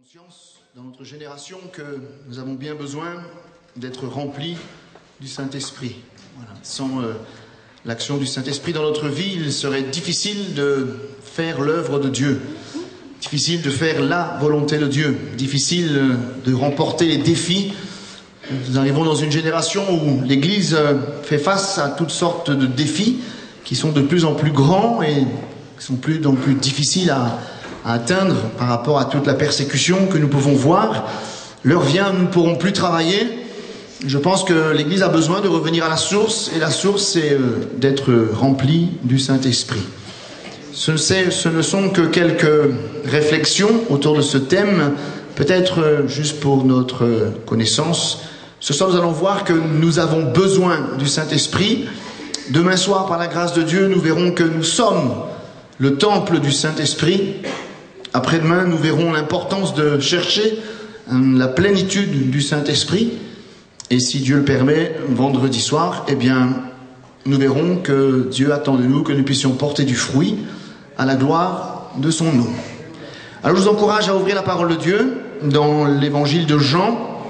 conscience dans notre génération que nous avons bien besoin d'être remplis du Saint-Esprit. Voilà. Sans l'action du Saint-Esprit dans notre vie, il serait difficile de faire l'œuvre de Dieu, difficile de faire la volonté de Dieu, difficile de remporter les défis. Nous arrivons dans une génération où l'Église fait face à toutes sortes de défis qui sont de plus en plus grands et qui sont de plus en plus difficiles à atteindre par rapport à toute la persécution que nous pouvons voir. L'heure vient, nous ne pourrons plus travailler. Je pense que l'Église a besoin de revenir à la source, et la source, c'est d'être remplie du Saint-Esprit. Ce ne sont que quelques réflexions autour de ce thème, peut-être juste pour notre connaissance. Ce soir, nous allons voir que nous avons besoin du Saint-Esprit. Demain soir, par la grâce de Dieu, nous verrons que nous sommes le temple du Saint-Esprit. Après-demain, nous verrons l'importance de chercher la plénitude du Saint-Esprit. Et si Dieu le permet, vendredi soir, eh bien, nous verrons que Dieu attend de nous que nous puissions porter du fruit à la gloire de son nom. Alors, je vous encourage à ouvrir la parole de Dieu dans l'évangile de Jean,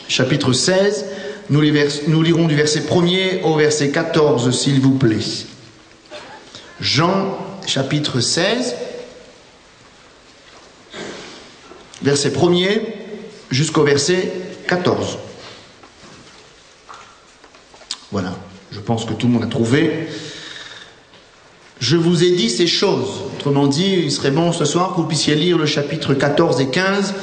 chapitre 16. Nous lirons du verset 1er au verset 14, s'il vous plaît. Jean, chapitre 16. Verset 1er jusqu'au verset 14. Voilà, je pense que tout le monde a trouvé. Je vous ai dit ces choses. Autrement dit, il serait bon ce soir que vous puissiez lire le chapitre 14 et 15,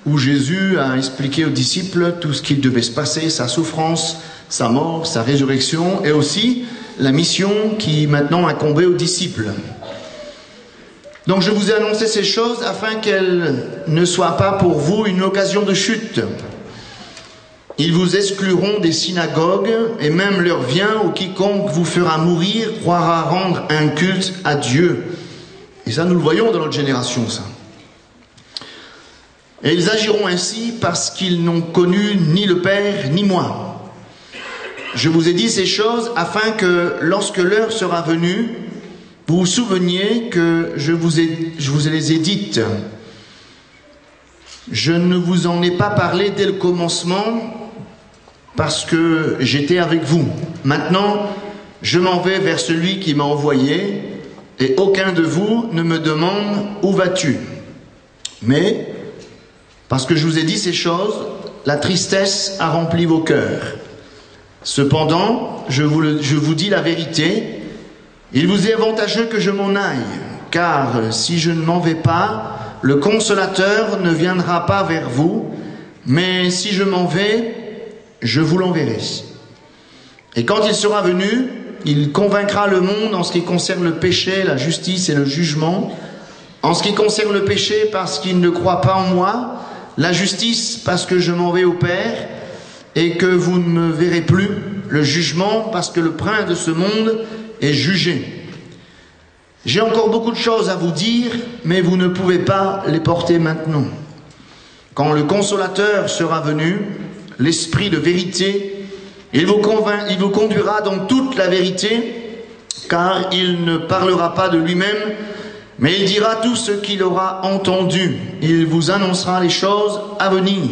où Jésus a expliqué aux disciples tout ce qu'il devait se passer, sa souffrance, sa mort, sa résurrection, et aussi la mission qui maintenant incombait aux disciples. Donc je vous ai annoncé ces choses afin qu'elles ne soient pas pour vous une occasion de chute. Ils vous excluront des synagogues, et même l'heure vient où quiconque vous fera mourir croira rendre un culte à Dieu. Et ça, nous le voyons dans notre génération, ça. Et ils agiront ainsi parce qu'ils n'ont connu ni le Père ni moi. Je vous ai dit ces choses afin que, lorsque l'heure sera venue, vous vous souveniez que je vous les ai dites. Je ne vous en ai pas parlé dès le commencement parce que j'étais avec vous. Maintenant, je m'en vais vers celui qui m'a envoyé et aucun de vous ne me demande où vas-tu. Mais, parce que je vous ai dit ces choses, la tristesse a rempli vos cœurs. Cependant, je vous dis la vérité. Il vous est avantageux que je m'en aille, car si je ne m'en vais pas, le Consolateur ne viendra pas vers vous, mais si je m'en vais, je vous l'enverrai. Et quand il sera venu, il convaincra le monde en ce qui concerne le péché, la justice et le jugement. En ce qui concerne le péché, parce qu'il ne croit pas en moi, la justice, parce que je m'en vais au Père, et que vous ne me verrez plus, le jugement, parce que le prince de ce monde est jugé. J'ai encore beaucoup de choses à vous dire, mais vous ne pouvez pas les porter maintenant. Quand le Consolateur sera venu, l'Esprit de vérité, il vous conduira dans toute la vérité, car il ne parlera pas de lui-même, mais il dira tout ce qu'il aura entendu. Il vous annoncera les choses à venir.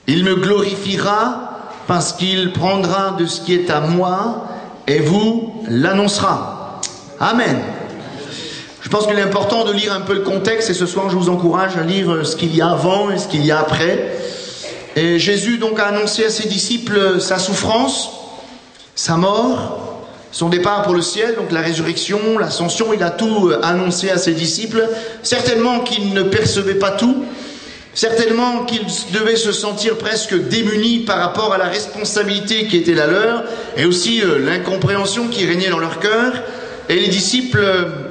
Il me glorifiera parce qu'il prendra de ce qui est à moi et vous l'annoncera. Amen. Je pense qu'il est important de lire un peu le contexte, et ce soir je vous encourage à lire ce qu'il y a avant et ce qu'il y a après. Et Jésus donc a annoncé à ses disciples sa souffrance, sa mort, son départ pour le ciel, donc la résurrection, l'ascension. Il a tout annoncé à ses disciples. Certainement qu'ils ne percevaient pas tout. Certainement qu'ils devaient se sentir presque démunis par rapport à la responsabilité qui était la leur, et aussi l'incompréhension qui régnait dans leur cœur. Et les disciples,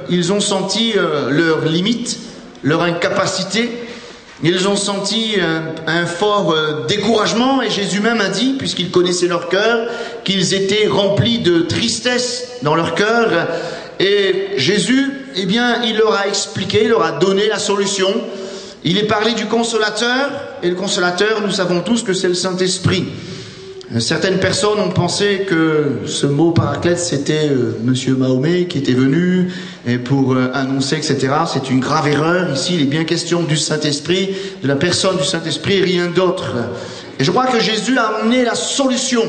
ils ont senti leurs limites, leur incapacité. Ils ont senti un fort découragement, et Jésus même a dit, puisqu'il connaissait leur cœur, qu'ils étaient remplis de tristesse dans leur cœur. Et Jésus, eh bien, il leur a expliqué, il leur a donné la solution. Il est parlé du Consolateur, et le Consolateur, nous savons tous que c'est le Saint-Esprit. Certaines personnes ont pensé que ce mot paraclète, c'était Monsieur Mahomet qui était venu et pour annoncer, etc. C'est une grave erreur. Ici, il est bien question du Saint-Esprit, de la personne du Saint-Esprit et rien d'autre. Et je crois que Jésus a amené la solution.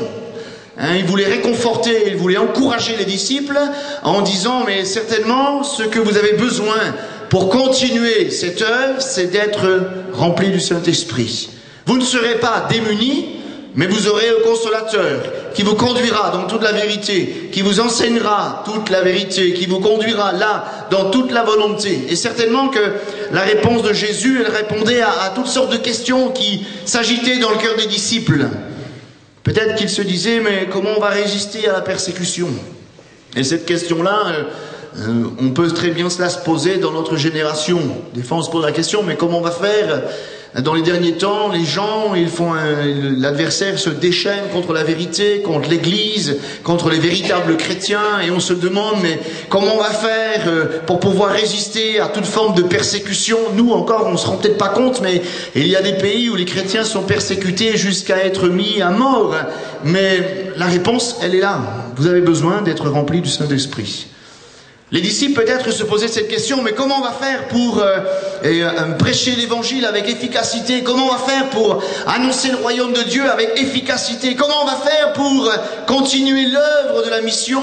Il voulait réconforter, il voulait encourager les disciples en disant, mais certainement, ce que vous avez besoin pour continuer cette œuvre, c'est d'être rempli du Saint-Esprit. Vous ne serez pas démunis, mais vous aurez le Consolateur qui vous conduira dans toute la vérité, qui vous enseignera toute la vérité, qui vous conduira là dans toute la volonté. Et certainement que la réponse de Jésus, elle répondait à toutes sortes de questions qui s'agitaient dans le cœur des disciples. Peut-être qu'ils se disaient, mais comment on va résister à la persécution? Et cette question-là, on peut très bien se la poser dans notre génération. Des fois on se pose la question, mais comment on va faire? Dans les derniers temps, les gens, l'adversaire se déchaîne contre la vérité, contre l'Église, contre les véritables chrétiens, et on se demande, mais comment on va faire pour pouvoir résister à toute forme de persécution? Nous encore, on se rend peut-être pas compte, mais il y a des pays où les chrétiens sont persécutés jusqu'à être mis à mort. Mais la réponse, elle est là. Vous avez besoin d'être rempli du Saint-Esprit. Les disciples peut-être se posaient cette question, mais comment on va faire pour prêcher l'évangile avec efficacité? Comment on va faire pour annoncer le royaume de Dieu avec efficacité? Comment on va faire pour continuer l'œuvre de la mission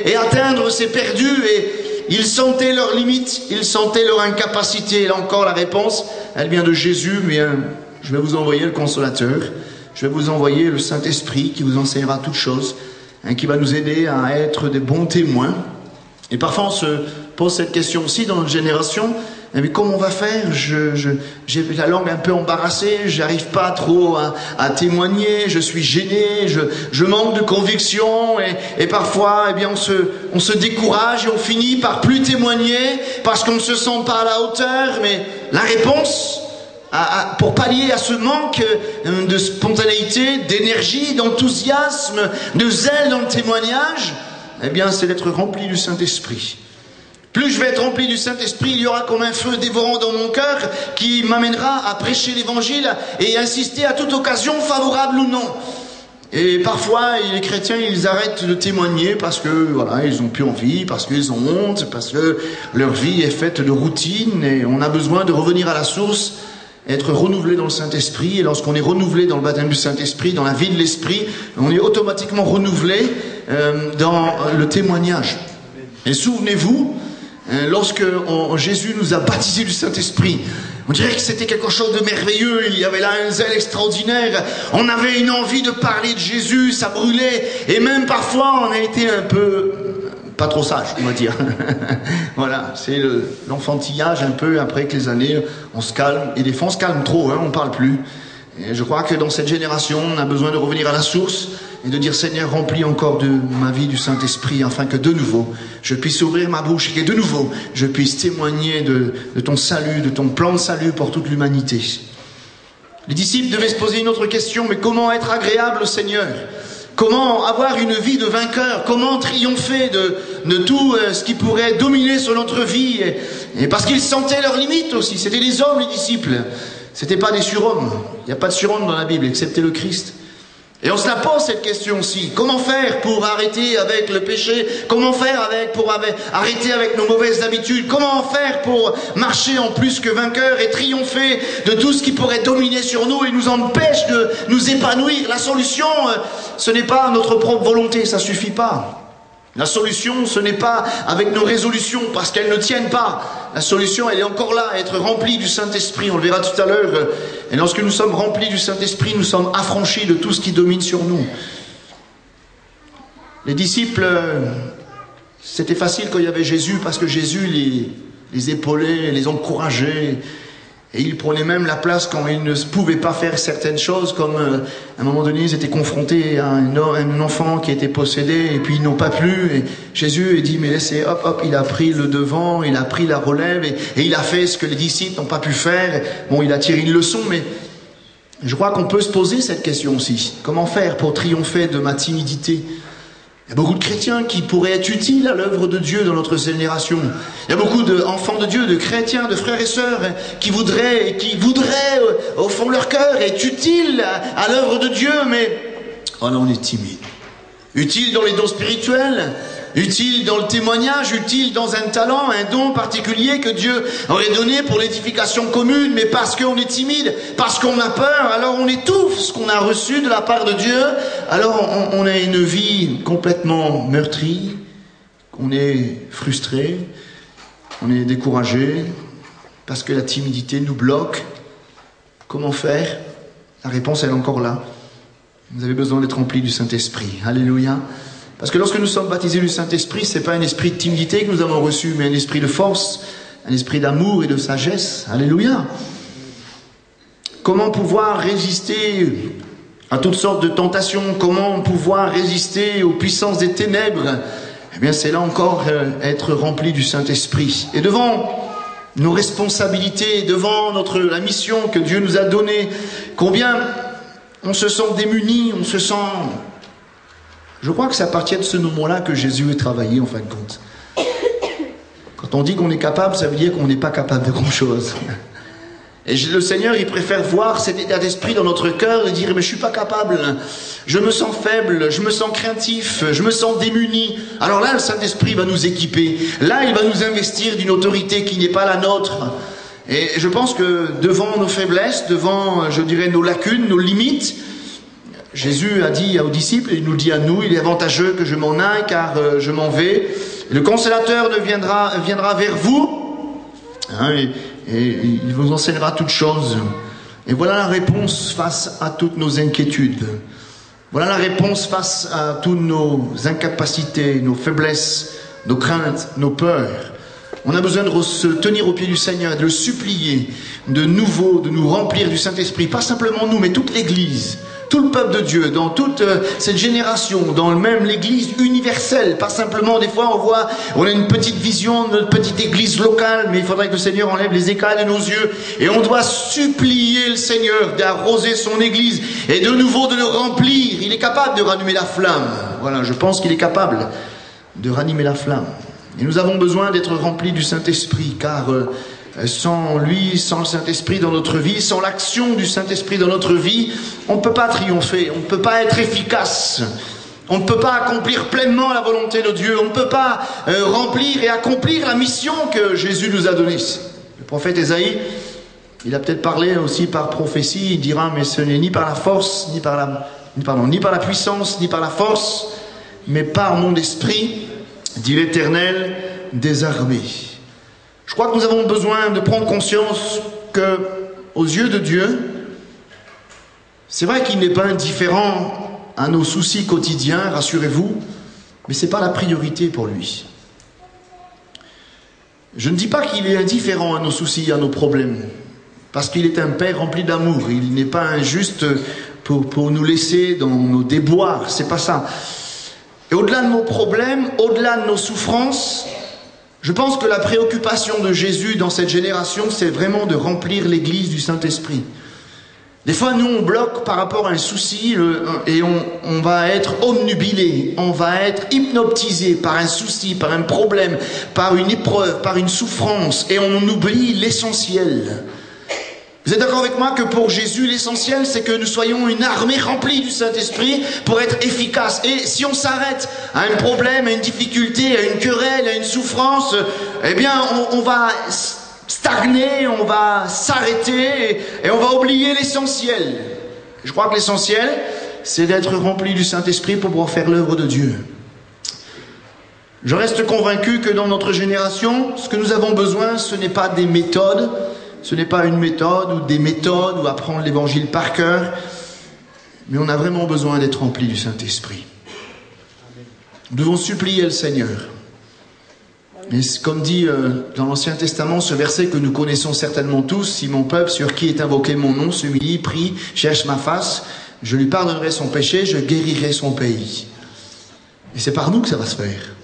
et atteindre ces perdus? Et ils sentaient leurs limites, ils sentaient leur incapacité. Et là encore, la réponse, elle vient de Jésus. Bien, je vais vous envoyer le Consolateur, je vais vous envoyer le Saint-Esprit qui vous enseignera toutes choses, qui va nous aider à être des bons témoins. Et parfois on se pose cette question aussi dans notre génération, mais comment on va faire? J'ai la langue un peu embarrassée, j'arrive pas trop à témoigner, je suis gêné, je manque de conviction et parfois eh bien on se décourage et on finit par plus témoigner parce qu'on ne se sent pas à la hauteur. Mais la réponse pour pallier à ce manque de spontanéité, d'énergie, d'enthousiasme, de zèle dans le témoignage, eh bien, c'est d'être rempli du Saint-Esprit. Plus je vais être rempli du Saint-Esprit, il y aura comme un feu dévorant dans mon cœur qui m'amènera à prêcher l'Évangile et insister à toute occasion, favorable ou non. Et parfois, les chrétiens, ils arrêtent de témoigner parce que, voilà, ils n'ont plus envie, parce qu'ils ont honte, parce que leur vie est faite de routine et on a besoin de revenir à la source, être renouvelé dans le Saint-Esprit. Et lorsqu'on est renouvelé dans le baptême du Saint-Esprit, dans la vie de l'Esprit, on est automatiquement renouvelé dans le témoignage. Et souvenez-vous, lorsque Jésus nous a baptisés du Saint-Esprit, on dirait que c'était quelque chose de merveilleux, il y avait là un zèle extraordinaire, on avait une envie de parler de Jésus, ça brûlait, et même parfois on a été un peu pas trop sage, on va dire. Voilà, c'est l'enfantillage un peu, après que les années, on se calme, et des fois on se calme trop, on parle plus. Et je crois que dans cette génération, on a besoin de revenir à la source et de dire, Seigneur, remplis encore de ma vie du Saint-Esprit, afin que de nouveau, je puisse ouvrir ma bouche et que de nouveau, je puisse témoigner de ton salut, de ton plan de salut pour toute l'humanité. Les disciples devaient se poser une autre question, mais comment être agréable au Seigneur? Comment avoir une vie de vainqueur? Comment triompher de tout ce qui pourrait dominer sur notre vie? Et parce qu'ils sentaient leurs limites aussi. C'était des hommes, les disciples. C'était pas des surhommes. Il n'y a pas de surhomme dans la Bible, excepté le Christ. Et on se la pose cette question aussi. Comment faire pour arrêter avec le péché? Comment faire pour arrêter avec nos mauvaises habitudes? Comment faire pour marcher en plus que vainqueur et triompher de tout ce qui pourrait dominer sur nous et nous empêche de nous épanouir? La solution, ce n'est pas notre propre volonté, ça suffit pas. La solution, ce n'est pas avec nos résolutions, parce qu'elles ne tiennent pas. La solution, elle est encore là, être rempli du Saint-Esprit. On le verra tout à l'heure. Et lorsque nous sommes remplis du Saint-Esprit, nous sommes affranchis de tout ce qui domine sur nous. Les disciples, c'était facile quand il y avait Jésus, parce que Jésus les épaulait, les encourageait. Et ils prenaient même la place quand ils ne pouvaient pas faire certaines choses, comme à un moment donné ils étaient confrontés à un enfant qui était possédé et puis ils n'ont pas plu. Et Jésus a dit, mais laissez, hop, il a pris le devant, il a pris la relève et il a fait ce que les disciples n'ont pas pu faire. Bon, il a tiré une leçon, mais je crois qu'on peut se poser cette question aussi. Comment faire pour triompher de ma timidité? Il y a beaucoup de chrétiens qui pourraient être utiles à l'œuvre de Dieu dans notre génération. Il y a beaucoup d'enfants de Dieu, de chrétiens, de frères et sœurs qui voudraient au fond de leur cœur être utiles à l'œuvre de Dieu, mais Oh là, on est timide. Utile dans les dons spirituels, utile dans le témoignage, utile dans un talent, un don particulier que Dieu aurait donné pour l'édification commune, mais parce qu'on est timide, parce qu'on a peur, alors on étouffe ce qu'on a reçu de la part de Dieu, alors on a une vie complètement meurtrie, on est frustré, on est découragé, parce que la timidité nous bloque. Comment faire? La réponse, elle est encore là. Vous avez besoin d'être rempli du Saint-Esprit. Alléluia. Parce que lorsque nous sommes baptisés du Saint-Esprit, ce n'est pas un esprit de timidité que nous avons reçu, mais un esprit de force, un esprit d'amour et de sagesse. Alléluia. Comment pouvoir résister à toutes sortes de tentations? Comment pouvoir résister aux puissances des ténèbres? Eh bien, c'est là encore être rempli du Saint-Esprit. Et devant nos responsabilités, devant la mission que Dieu nous a donnée, combien on se sent démuni, on se sent... Je crois que c'est à partir de ce moment-là que Jésus est travaillé, en fin de compte. Quand on dit qu'on est capable, ça veut dire qu'on n'est pas capable de grand-chose. Et le Seigneur, il préfère voir cet état d'esprit dans notre cœur et dire, mais je suis pas capable, je me sens faible, je me sens craintif, je me sens démuni. Alors là, le Saint-Esprit va nous équiper. Là, il va nous investir d'une autorité qui n'est pas la nôtre. Et je pense que devant nos faiblesses, devant, je dirais, nos lacunes, nos limites, Jésus a dit aux disciples, et il nous dit à nous, il est avantageux que je m'en aille car je m'en vais. Et le Consolateur viendra vers vous, hein, et il vous enseignera toutes choses. Et voilà la réponse face à toutes nos inquiétudes. Voilà la réponse face à toutes nos incapacités, nos faiblesses, nos craintes, nos peurs. On a besoin de se tenir au pied du Seigneur, de le supplier de nouveau, de nous remplir du Saint-Esprit. Pas simplement nous, mais toute l'Église, tout le peuple de Dieu, dans toute cette génération, dans même l'Église universelle. Pas simplement, des fois on a une petite vision de notre petite Église locale, mais il faudrait que le Seigneur enlève les écailles de nos yeux. Et on doit supplier le Seigneur d'arroser son Église et de nouveau de le remplir. Il est capable de ranimer la flamme. Voilà, je pense qu'il est capable de ranimer la flamme. Et nous avons besoin d'être remplis du Saint-Esprit, car sans lui, sans le Saint-Esprit dans notre vie, sans l'action du Saint-Esprit dans notre vie, on ne peut pas triompher, on ne peut pas être efficace, on ne peut pas accomplir pleinement la volonté de Dieu, on ne peut pas remplir et accomplir la mission que Jésus nous a donnée. Le prophète Ésaïe, il a peut-être parlé aussi par prophétie, il dira, mais ce n'est ni par la force, ni par la puissance, ni par la force, mais par mon esprit, dit l'Éternel des armées. Je crois que nous avons besoin de prendre conscience que, aux yeux de Dieu, c'est vrai qu'il n'est pas indifférent à nos soucis quotidiens, rassurez-vous, mais ce n'est pas la priorité pour lui. Je ne dis pas qu'il est indifférent à nos soucis, à nos problèmes, parce qu'il est un Père rempli d'amour. Il n'est pas injuste pour nous laisser dans nos déboires, c'est pas ça. Et au-delà de nos problèmes, au-delà de nos souffrances, je pense que la préoccupation de Jésus dans cette génération, c'est vraiment de remplir l'Église du Saint-Esprit. Des fois, nous, on bloque par rapport à un souci et on va être omnubilé, on va être hypnotisé par un souci, par un problème, par une épreuve, par une souffrance, et on oublie l'essentiel. Vous êtes d'accord avec moi que pour Jésus, l'essentiel, c'est que nous soyons une armée remplie du Saint-Esprit pour être efficace. Et si on s'arrête à un problème, à une difficulté, à une querelle, à une souffrance, eh bien, on va stagner, on va s'arrêter et on va oublier l'essentiel. Je crois que l'essentiel, c'est d'être rempli du Saint-Esprit pour pouvoir faire l'œuvre de Dieu. Je reste convaincu que dans notre génération, ce que nous avons besoin, ce n'est pas des méthodes, ce n'est pas une méthode ou des méthodes ou apprendre l'évangile par cœur, mais on a vraiment besoin d'être rempli du Saint-Esprit. Nous devons supplier le Seigneur. Et comme dit dans l'Ancien Testament, ce verset que nous connaissons certainement tous, si mon peuple sur qui est invoqué mon nom s'humilie, prie, cherche ma face, je lui pardonnerai son péché, je guérirai son pays. Et c'est par nous que ça va se faire.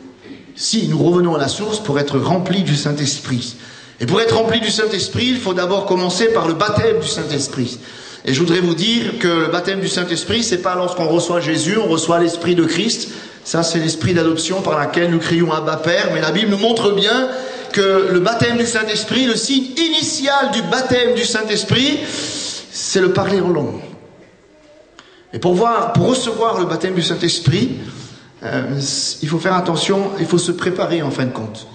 Si nous revenons à la source pour être remplis du Saint-Esprit. Et pour être rempli du Saint-Esprit, il faut d'abord commencer par le baptême du Saint-Esprit. Et je voudrais vous dire que le baptême du Saint-Esprit, c'est pas lorsqu'on reçoit Jésus, on reçoit l'Esprit de Christ. Ça, c'est l'esprit d'adoption par laquelle nous crions Abba Père. Mais la Bible nous montre bien que le baptême du Saint-Esprit, le signe initial du baptême du Saint-Esprit, c'est le parler en langue. Et pour recevoir le baptême du Saint-Esprit, il faut faire attention, il faut se préparer en fin de compte.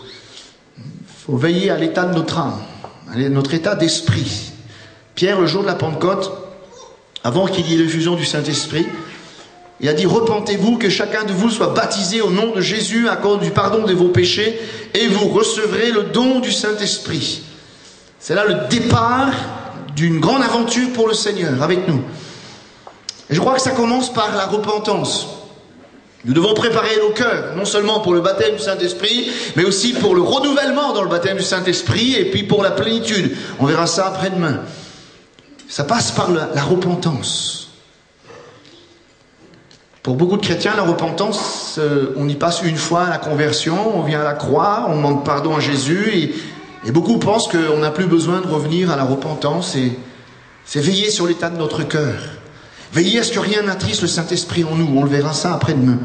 Il faut veiller à l'état de notre âme, à notre état d'esprit. Pierre, le jour de la Pentecôte, avant qu'il y ait l'effusion du Saint-Esprit, il a dit « Repentez-vous, que chacun de vous soit baptisé au nom de Jésus à cause du pardon de vos péchés, et vous recevrez le don du Saint-Esprit. » C'est là le départ d'une grande aventure pour le Seigneur, avec nous. Et je crois que ça commence par la repentance. Nous devons préparer nos cœurs, non seulement pour le baptême du Saint-Esprit, mais aussi pour le renouvellement dans le baptême du Saint-Esprit, et puis pour la plénitude. On verra ça après-demain. Ça passe par la repentance. Pour beaucoup de chrétiens, la repentance, on y passe une fois à la conversion, on vient à la croix, on demande pardon à Jésus, et beaucoup pensent qu'on n'a plus besoin de revenir à la repentance, et c'est veiller sur l'état de notre cœur. Veillez à ce que rien n'attriste le Saint-Esprit en nous. On le verra ça après-demain.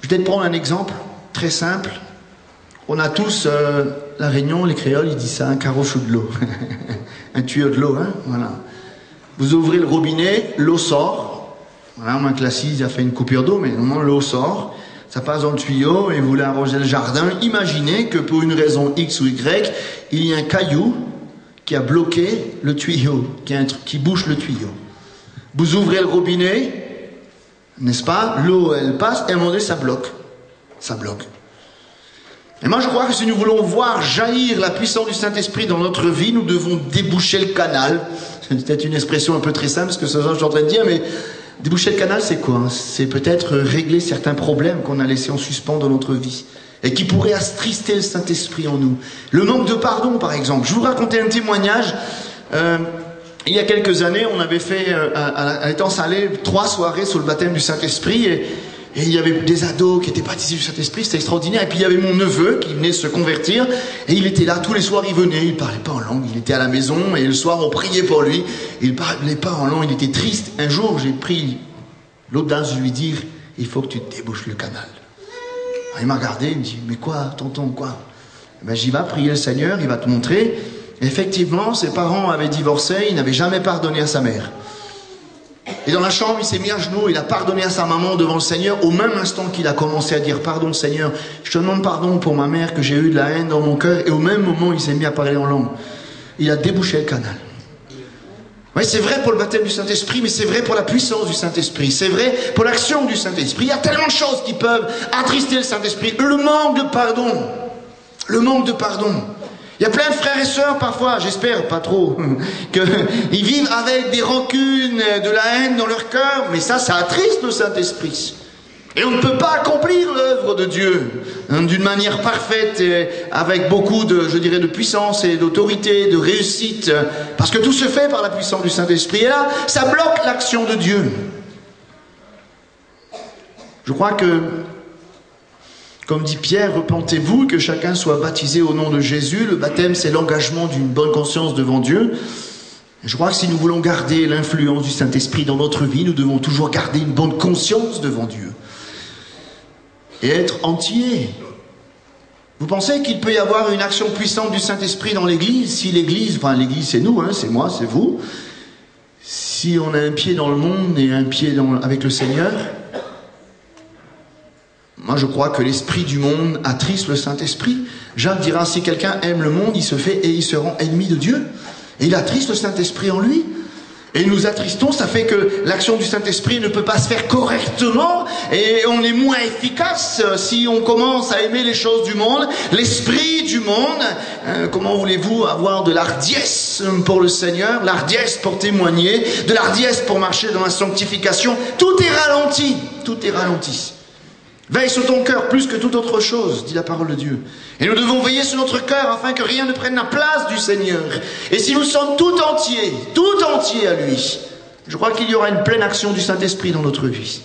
Je vais te prendre un exemple très simple. On a tous, la Réunion, les créoles, ils disent ça, un carochou de l'eau. Un tuyau de l'eau, hein, voilà. Vous ouvrez le robinet, l'eau sort. Voilà, moins que l'assise a fait une coupure d'eau, mais normalement l'eau sort. Ça passe dans le tuyau et vous voulez arroser le jardin. Imaginez que pour une raison X ou Y, il y a un caillou qui a bloqué le tuyau, qui bouche le tuyau. Vous ouvrez le robinet, n'est-ce pas? L'eau, elle passe, et à un moment donné, ça bloque. Ça bloque. Et moi, je crois que si nous voulons voir jaillir la puissance du Saint-Esprit dans notre vie, nous devons déboucher le canal. C'est peut-être une expression un peu très simple, ce que je suis en train de dire, mais déboucher le canal, c'est quoi? C'est peut-être régler certains problèmes qu'on a laissés en suspens dans notre vie, et qui pourrait attrister le Saint-Esprit en nous. Le manque de pardon, par exemple. Je vous racontais un témoignage. Il y a quelques années, on avait fait, à l'étang Salé, 3 soirées sur le baptême du Saint-Esprit, et il y avait des ados qui étaient baptisés du Saint-Esprit, c'était extraordinaire. Et puis il y avait mon neveu qui venait se convertir, et il était là, tous les soirs il venait, il parlait pas en langue, il était à la maison, et le soir on priait pour lui, il parlait pas en langue, il était triste. Un jour, j'ai pris l'audace de lui dire, il faut que tu débouches le canal. Il m'a regardé, il me dit, mais quoi, tonton, quoi? Ben, j'y vais prier le Seigneur, il va te montrer. Effectivement, ses parents avaient divorcé, il n'avait jamais pardonné à sa mère. Et dans la chambre, il s'est mis à genoux, il a pardonné à sa maman devant le Seigneur, au même instant qu'il a commencé à dire, pardon Seigneur, je te demande pardon pour ma mère, que j'ai eu de la haine dans mon cœur, et au même moment, il s'est mis à parler en langue. Il a débouché le canal. Oui, c'est vrai pour le baptême du Saint-Esprit, mais c'est vrai pour la puissance du Saint-Esprit. C'est vrai pour l'action du Saint-Esprit. Il y a tellement de choses qui peuvent attrister le Saint-Esprit. Le manque de pardon. Le manque de pardon. Il y a plein de frères et sœurs, parfois, j'espère pas trop, qu'ils vivent avec des rancunes, de la haine dans leur cœur, mais ça attriste le Saint-Esprit. Et on ne peut pas accomplir l'œuvre de Dieu d'une manière parfaite, et avec beaucoup de, je dirais, de puissance et d'autorité, de réussite, parce que tout se fait par la puissance du Saint-Esprit. Et là, ça bloque l'action de Dieu. Je crois que, comme dit Pierre, repentez-vous, que chacun soit baptisé au nom de Jésus. Le baptême, c'est l'engagement d'une bonne conscience devant Dieu. Je crois que si nous voulons garder l'influence du Saint-Esprit dans notre vie, nous devons toujours garder une bonne conscience devant Dieu. Et être entier. Vous pensez qu'il peut y avoir une action puissante du Saint-Esprit dans l'Église? Si l'Église, enfin l'Église c'est nous, hein, c'est moi, c'est vous. Si on a un pied dans le monde et un pied avec le Seigneur, moi je crois que l'esprit du monde attriste le Saint-Esprit. Jacques dira, si quelqu'un aime le monde, il se fait et il se rend ennemi de Dieu. Et il attriste le Saint-Esprit en lui. Et nous attristons, ça fait que l'action du Saint-Esprit ne peut pas se faire correctement et on est moins efficace si on commence à aimer les choses du monde, l'esprit du monde. Comment voulez-vous avoir de l'ardiesse pour le Seigneur, l'ardiesse pour témoigner, de l'ardiesse pour marcher dans la sanctification? Tout est ralenti, tout est ralenti. Veille sur ton cœur plus que toute autre chose, dit la parole de Dieu. Et nous devons veiller sur notre cœur afin que rien ne prenne la place du Seigneur. Et si nous sommes tout entiers à lui, je crois qu'il y aura une pleine action du Saint-Esprit dans notre vie.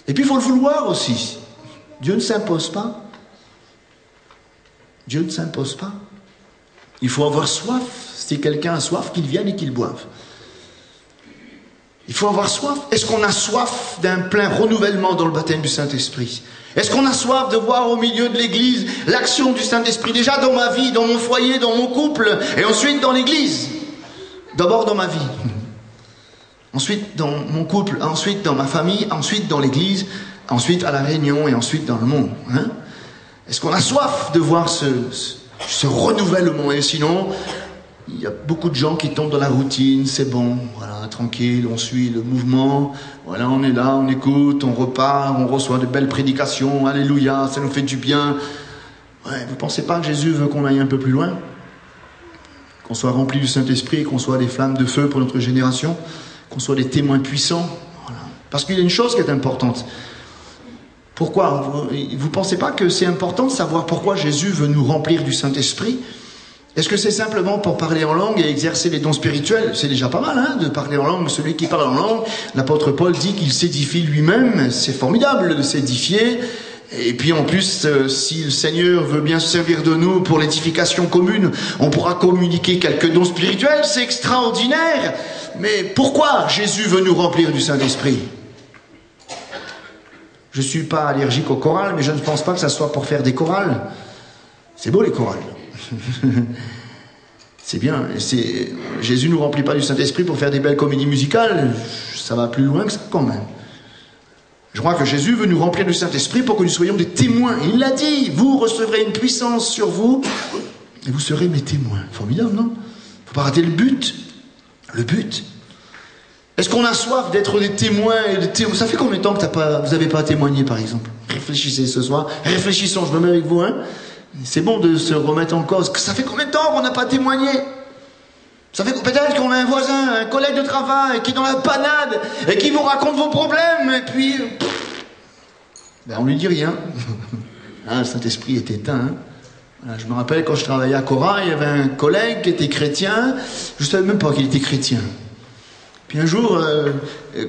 Et puis il faut le vouloir aussi. Dieu ne s'impose pas. Dieu ne s'impose pas. Il faut avoir soif. Si quelqu'un a soif, qu'il vienne et qu'il boive. Il faut avoir soif. Est-ce qu'on a soif d'un plein renouvellement dans le baptême du Saint-Esprit? Est-ce qu'on a soif de voir au milieu de l'Église l'action du Saint-Esprit? Déjà dans ma vie, dans mon foyer, dans mon couple, et ensuite dans l'Église. D'abord dans ma vie. ensuite dans mon couple, ensuite dans ma famille, ensuite dans l'église, ensuite à la réunion et ensuite dans le monde. Hein? Est-ce qu'on a soif de voir ce renouvellement? Et sinon, il y a beaucoup de gens qui tombent dans la routine, c'est bon, voilà, tranquille, on suit le mouvement, voilà, on est là, on écoute, on repart, on reçoit de belles prédications, alléluia, ça nous fait du bien. Ouais, vous pensez pas que Jésus veut qu'on aille un peu plus loin? Qu'on soit rempli du Saint-Esprit, qu'on soit des flammes de feu pour notre génération, qu'on soit des témoins puissants. Voilà. Parce qu'il y a une chose qui est importante. Pourquoi? Vous pensez pas que c'est important de savoir pourquoi Jésus veut nous remplir du Saint-Esprit? Est-ce que c'est simplement pour parler en langue et exercer les dons spirituels? C'est déjà pas mal, hein, de parler en langue. Celui qui parle en langue, l'apôtre Paul dit qu'il s'édifie lui-même. C'est formidable de s'édifier. Et puis en plus, si le Seigneur veut bien se servir de nous pour l'édification commune, on pourra communiquer quelques dons spirituels, c'est extraordinaire. Mais pourquoi Jésus veut nous remplir du Saint-Esprit? Je ne suis pas allergique aux chorales, mais je ne pense pas que ça soit pour faire des chorales. C'est beau les chorales. C'est bien. Jésus ne nous remplit pas du Saint-Esprit pour faire des belles comédies musicales. Ça va plus loin que ça quand même. Je crois que Jésus veut nous remplir du Saint-Esprit pour que nous soyons des témoins. Il l'a dit, vous recevrez une puissance sur vous et vous serez mes témoins. Formidable, non? Il ne faut pas rater le but. Le but. Est-ce qu'on a soif d'être des témoins et des témoins? Ça fait combien de temps que vous n'avez pas témoigné, par exemple? Réfléchissez ce soir. Réfléchissons, je me mets avec vous, hein? C'est bon de se remettre en cause. Ça fait combien de temps qu'on n'a pas témoigné? Ça fait peut-être qu'on a un voisin, un collègue de travail qui est dans la panade et qui vous raconte vos problèmes et puis ben on lui dit rien. Ah, le Saint-Esprit est éteint. Hein. Voilà, je me rappelle quand je travaillais à Cora, il y avait un collègue qui était chrétien. Je ne savais même pas qu'il était chrétien. Puis un jour,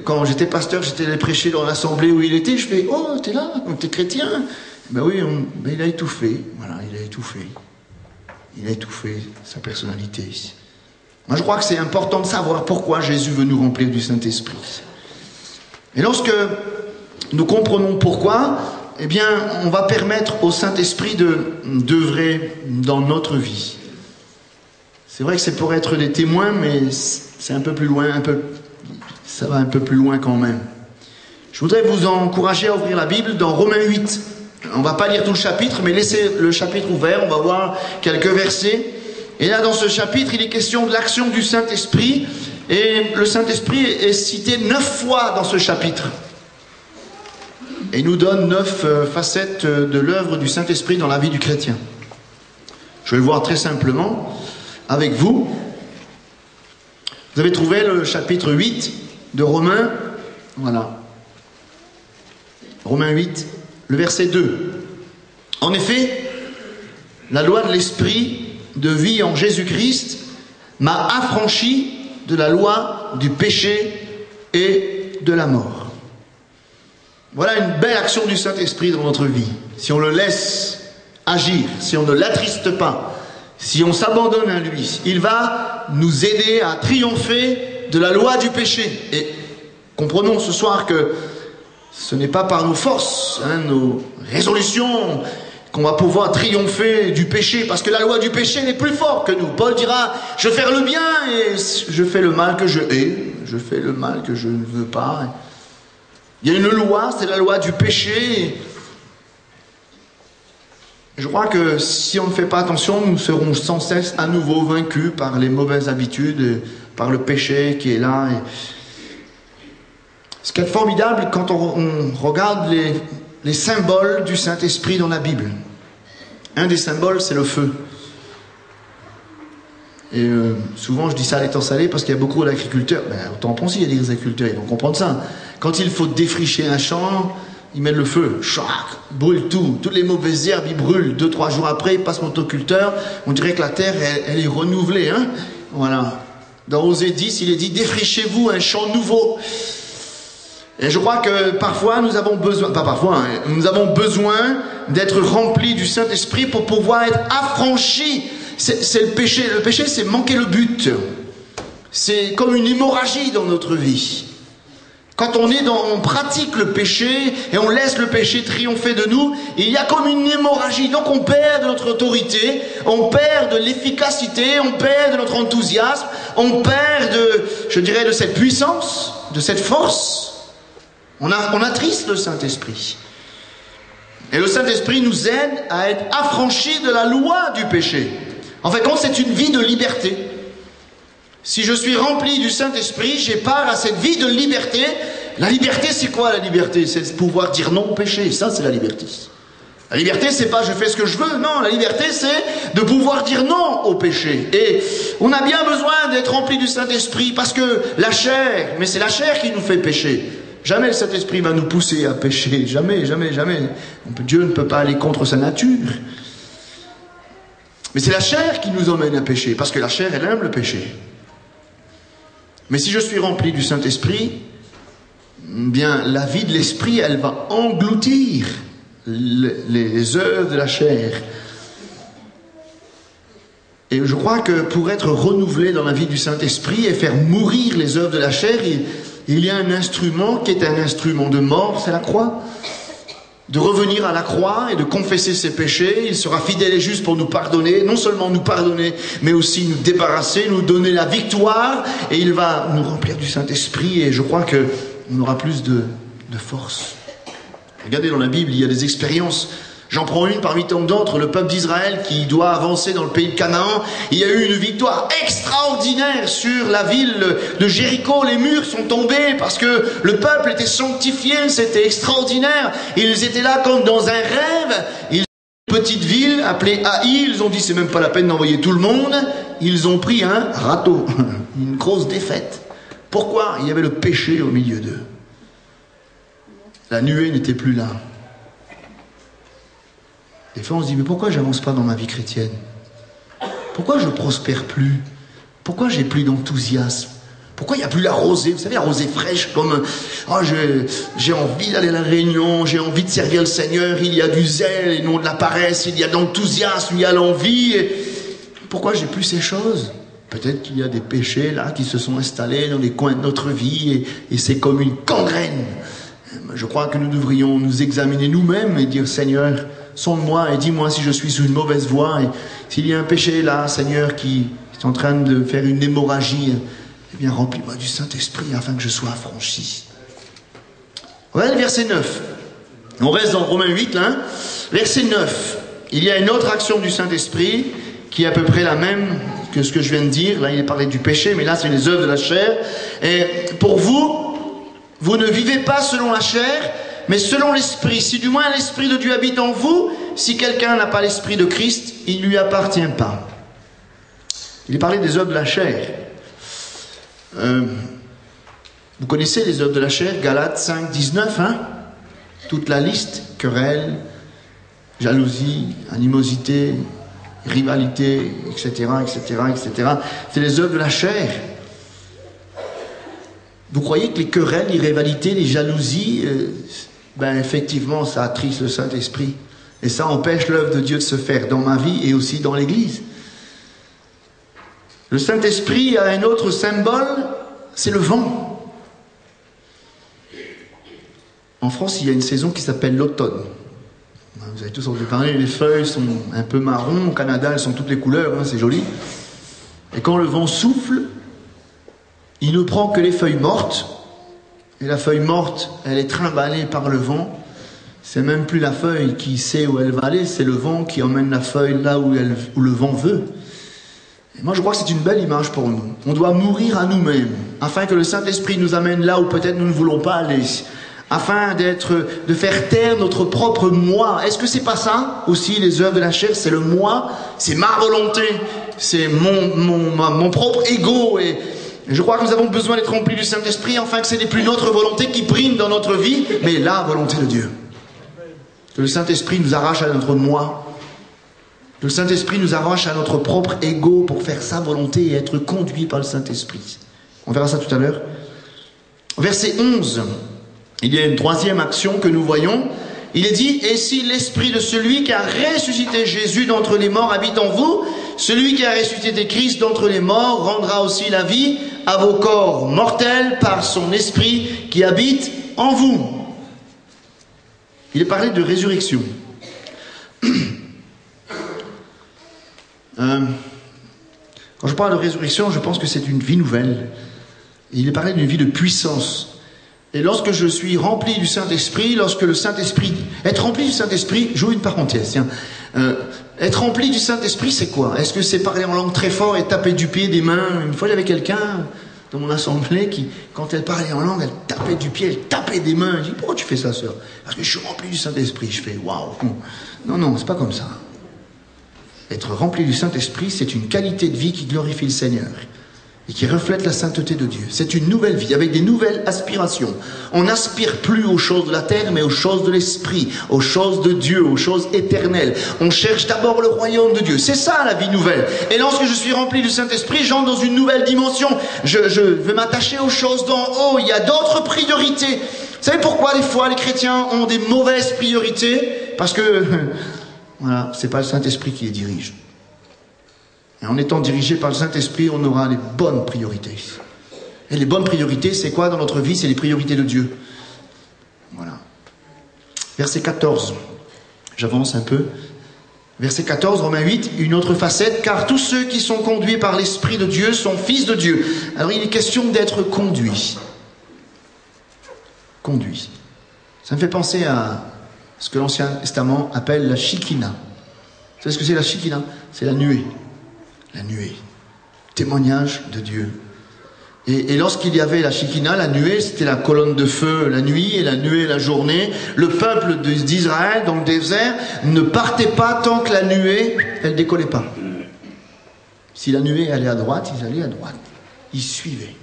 quand j'étais pasteur, j'étais allé prêcher dans l'assemblée où il était. Je fais, oh, t'es là, t'es chrétien? Ben oui, ben il a étouffé. Voilà, il a étouffé. Il a étouffé sa personnalité ici. Moi, je crois que c'est important de savoir pourquoi Jésus veut nous remplir du Saint-Esprit. Et lorsque nous comprenons pourquoi, eh bien, on va permettre au Saint-Esprit d'œuvrer dans notre vie. C'est vrai que c'est pour être des témoins, mais c'est un peu plus loin, ça va un peu plus loin quand même. Je voudrais vous encourager à ouvrir la Bible dans Romains 8. On ne va pas lire tout le chapitre, mais laissez le chapitre ouvert, on va voir quelques versets. Et là, dans ce chapitre, il est question de l'action du Saint-Esprit. Et le Saint-Esprit est cité 9 fois dans ce chapitre. Et il nous donne 9 facettes de l'œuvre du Saint-Esprit dans la vie du chrétien. Je vais le voir très simplement avec vous. Vous avez trouvé le chapitre 8 de Romains. Voilà. Romains 8, le verset 2. En effet, la loi de l'Esprit de vie en Jésus-Christ m'a affranchi de la loi du péché et de la mort. Voilà une belle action du Saint-Esprit dans notre vie. Si on le laisse agir, si on ne l'attriste pas, si on s'abandonne à lui, il va nous aider à triompher de la loi du péché. Et comprenons ce soir que ce n'est pas par nos forces, nos résolutions, qu'on va pouvoir triompher du péché, parce que la loi du péché n'est plus forte que nous. Paul dira, je vais faire le bien et je fais le mal que je hais, je fais le mal que je ne veux pas. Il y a une loi, c'est la loi du péché. Je crois que si on ne fait pas attention, nous serons sans cesse à nouveau vaincus par les mauvaises habitudes, par le péché qui est là. Ce qui est formidable quand on regarde les symboles du Saint-Esprit dans la Bible. Un des symboles, c'est le feu. Et souvent, je dis ça à l'étang salé parce qu'il y a beaucoup d'agriculteurs. Ben, autant penser, il y a des agriculteurs, ils vont comprendre ça. Quand il faut défricher un champ, ils mettent le feu. Chac, brûle tout. Toutes les mauvaises herbes, ils brûlent. 2-3 jours après, ils passent motoculteur. On dirait que la terre, elle est renouvelée. Hein, voilà. Dans Osée 10, il est dit, défrichez-vous un champ nouveau. Et je crois que parfois nous avons besoin, pas parfois, nous avons besoin d'être remplis du Saint-Esprit pour pouvoir être affranchis. C'est le péché. Le péché, c'est manquer le but. C'est comme une hémorragie dans notre vie. Quand on pratique le péché et on laisse le péché triompher de nous, il y a comme une hémorragie. Donc on perd de notre autorité, on perd de l'efficacité, on perd de notre enthousiasme, on perd je dirais, de cette puissance, de cette force. On attriste le Saint-Esprit. Et le Saint-Esprit nous aide à être affranchis de la loi du péché. En fait, c'est une vie de liberté. Si je suis rempli du Saint-Esprit, j'ai part à cette vie de liberté. La liberté, c'est quoi la liberté? C'est de pouvoir dire non au péché. Ça, c'est la liberté. La liberté, c'est pas je fais ce que je veux. Non, la liberté, c'est de pouvoir dire non au péché. Et on a bien besoin d'être rempli du Saint-Esprit parce que la chair, mais c'est la chair qui nous fait pécher. Jamais le Saint-Esprit va nous pousser à pécher. Jamais, jamais, jamais. Dieu ne peut pas aller contre sa nature. Mais c'est la chair qui nous emmène à pécher, parce que la chair, elle aime le péché. Mais si je suis rempli du Saint-Esprit, bien, la vie de l'Esprit, elle va engloutir les œuvres de la chair. Et je crois que pour être renouvelé dans la vie du Saint-Esprit et faire mourir les œuvres de la chair, il y a un instrument qui est un instrument de mort, c'est la croix. De revenir à la croix et de confesser ses péchés. Il sera fidèle et juste pour nous pardonner, non seulement nous pardonner, mais aussi nous débarrasser, nous donner la victoire, et il va nous remplir du Saint-Esprit, et je crois qu'on aura plus de force. Regardez dans la Bible, il y a des expériences. J'en prends une parmi tant d'autres, le peuple d'Israël qui doit avancer dans le pays de Canaan. Il y a eu une victoire extraordinaire sur la ville de Jéricho. Les murs sont tombés parce que le peuple était sanctifié, c'était extraordinaire. Ils étaient là comme dans un rêve. Ils ont une petite ville appelée Haï, ils ont dit c'est même pas la peine d'envoyer tout le monde. Ils ont pris un râteau, une grosse défaite. Pourquoi? Il y avait le péché au milieu d'eux. La nuée n'était plus là. Des fois, on se dit, mais pourquoi j'avance pas dans ma vie chrétienne? Pourquoi je prospère plus? Pourquoi j'ai plus d'enthousiasme? Pourquoi il n'y a plus la rosée? Vous savez, la rosée fraîche, comme oh, j'ai envie d'aller à la réunion, j'ai envie de servir le Seigneur, il y a du zèle et non de la paresse, il y a de l'enthousiasme, il y a l'envie. Pourquoi j'ai plus ces choses? Peut-être qu'il y a des péchés là qui se sont installés dans les coins de notre vie et c'est comme une gangrène. Je crois que nous devrions nous examiner nous-mêmes et dire, Seigneur, sonde-moi et dis-moi si je suis sur une mauvaise voie, et s'il y a un péché là, Seigneur, qui est en train de faire une hémorragie, eh bien remplis-moi du Saint-Esprit afin que je sois affranchi. Voilà le verset 9. On reste dans Romains 8, là. Hein. Verset 9. Il y a une autre action du Saint-Esprit qui est à peu près la même que ce que je viens de dire. Là, il est parlé du péché, mais là, c'est les œuvres de la chair. Et pour vous, vous ne vivez pas selon la chair, mais selon l'Esprit. Si du moins l'Esprit de Dieu habite en vous, si quelqu'un n'a pas l'Esprit de Christ, il ne lui appartient pas. Il est parlé des œuvres de la chair. Vous connaissez les œuvres de la chair, Galates 5, 19, hein? Toute la liste, querelle, jalousie, animosité, rivalité, etc., etc., etc. C'est les œuvres de la chair. Vous croyez que les querelles, les rivalités, les jalousies, effectivement, ça attriste le Saint-Esprit. Et ça empêche l'œuvre de Dieu de se faire dans ma vie et aussi dans l'Église. Le Saint-Esprit a un autre symbole, c'est le vent. En France, il y a une saison qui s'appelle l'automne. Vous avez tous entendu parler, les feuilles sont un peu marron. Au Canada, elles sont toutes les couleurs, hein, c'est joli. Et quand le vent souffle, il ne prend que les feuilles mortes. Et la feuille morte, elle est trimballée par le vent. C'est même plus la feuille qui sait où elle va aller, c'est le vent qui emmène la feuille là où le vent veut. Et moi, je crois que c'est une belle image pour nous. On doit mourir à nous-mêmes, afin que le Saint-Esprit nous amène là où peut-être nous ne voulons pas aller. Afin de faire taire notre propre moi. Est-ce que c'est pas ça aussi, les œuvres de la chair? C'est le moi, c'est ma volonté, c'est mon propre ego. Et je crois que nous avons besoin d'être remplis du Saint-Esprit, afin que ce n'est plus notre volonté qui prime dans notre vie, mais la volonté de Dieu. Que le Saint-Esprit nous arrache à notre moi. Que le Saint-Esprit nous arrache à notre propre ego pour faire sa volonté et être conduit par le Saint-Esprit. On verra ça tout à l'heure. Verset 11. Il y a une troisième action que nous voyons. Il est dit, et si l'esprit de celui qui a ressuscité Jésus d'entre les morts habite en vous, celui qui a ressuscité Christ d'entre les morts rendra aussi la vie à vos corps mortels par son esprit qui habite en vous. Il est parlé de résurrection. Quand je je parle de résurrection, je pense que c'est une vie nouvelle. Et il est parlé d'une vie de puissance. Et lorsque je suis rempli du Saint-Esprit, lorsque le Saint-Esprit... Être rempli du Saint-Esprit, j'ouvre une parenthèse, tiens. Être rempli du Saint-Esprit, c'est quoi? Est-ce que c'est parler en langue très fort et taper du pied, des mains? Une fois, j'avais quelqu'un dans mon assemblée qui, quand elle parlait en langue, elle tapait du pied, elle tapait des mains. Je dis, pourquoi tu fais ça, sœur? Parce que je suis rempli du Saint-Esprit. Je fais, waouh. Non, c'est pas comme ça. Être rempli du Saint-Esprit, c'est une qualité de vie qui glorifie le Seigneur et qui reflète la sainteté de Dieu. C'est une nouvelle vie, avec des nouvelles aspirations. On n'aspire plus aux choses de la terre, mais aux choses de l'esprit, aux choses de Dieu, aux choses éternelles. On cherche d'abord le royaume de Dieu. C'est ça la vie nouvelle. Et lorsque je suis rempli du Saint-Esprit, j'entre dans une nouvelle dimension. Je vais m'attacher aux choses d'en haut. Il y a d'autres priorités. Vous savez pourquoi des fois les chrétiens ont des mauvaises priorités? Parce que, voilà, c'est pas le Saint-Esprit qui les dirige. Et en étant dirigé par le Saint-Esprit, on aura les bonnes priorités. Et les bonnes priorités, c'est quoi dans notre vie? C'est les priorités de Dieu. Voilà. Verset 14. J'avance un peu. Verset 14, Romains 8, une autre facette. Car tous ceux qui sont conduits par l'Esprit de Dieu sont fils de Dieu. Alors il est question d'être conduit. Conduit. Ça me fait penser à ce que l'Ancien Testament appelle la Shekinah. Vous savez ce que c'est la Shekinah? C'est la nuée. La nuée, témoignage de Dieu. Et lorsqu'il y avait la Shekinah, la nuée, c'était la colonne de feu la nuit et la nuée la journée. Le peuple d'Israël, dans le désert, ne partait pas tant que la nuée, elle décollait pas. Si la nuée allait à droite, ils allaient à droite. Ils suivaient.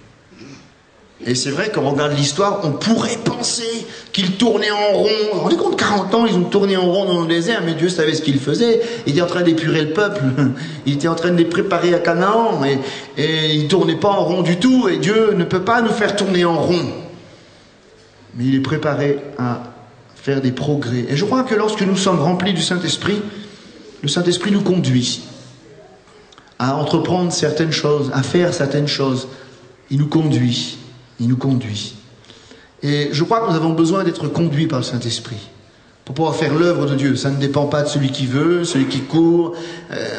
Et c'est vrai, quand on regarde l'histoire, on pourrait penser qu'ils tournaient en rond. Vous vous rendez compte, 40 ans, ils ont tourné en rond dans le désert, mais Dieu savait ce qu'il faisait. Il était en train d'épurer le peuple. Il était en train de les préparer à Canaan. Et ils ne tournaient pas en rond du tout. Et Dieu ne peut pas nous faire tourner en rond. Mais il est préparé à faire des progrès. Et je crois que lorsque nous sommes remplis du Saint-Esprit, le Saint-Esprit nous conduit à entreprendre certaines choses, à faire certaines choses. Il nous conduit. Il nous conduit. Et je crois que nous avons besoin d'être conduits par le Saint-Esprit pour pouvoir faire l'œuvre de Dieu. Ça ne dépend pas de celui qui veut, celui qui court.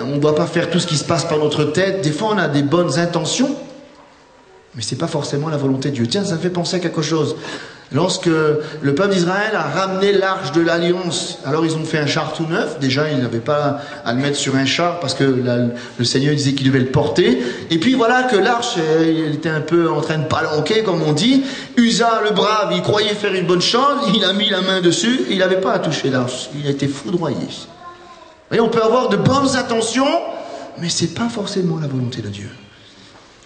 On ne doit pas faire tout ce qui se passe par notre tête. Des fois, on a des bonnes intentions, mais ce n'est pas forcément la volonté de Dieu. Tiens, ça me fait penser à quelque chose. Lorsque le peuple d'Israël a ramené l'arche de l'Alliance, alors ils ont fait un char tout neuf. Déjà, ils n'avaient pas à le mettre sur un char parce que le Seigneur disait qu'il devait le porter. Et puis voilà que l'arche, il était un peu en train de palanquer, comme on dit. Usa, le brave, il croyait faire une bonne chose, il a mis la main dessus, il n'avait pas à toucher l'arche. Il a été foudroyé. Vous voyez, on peut avoir de bonnes intentions, mais ce n'est pas forcément la volonté de Dieu.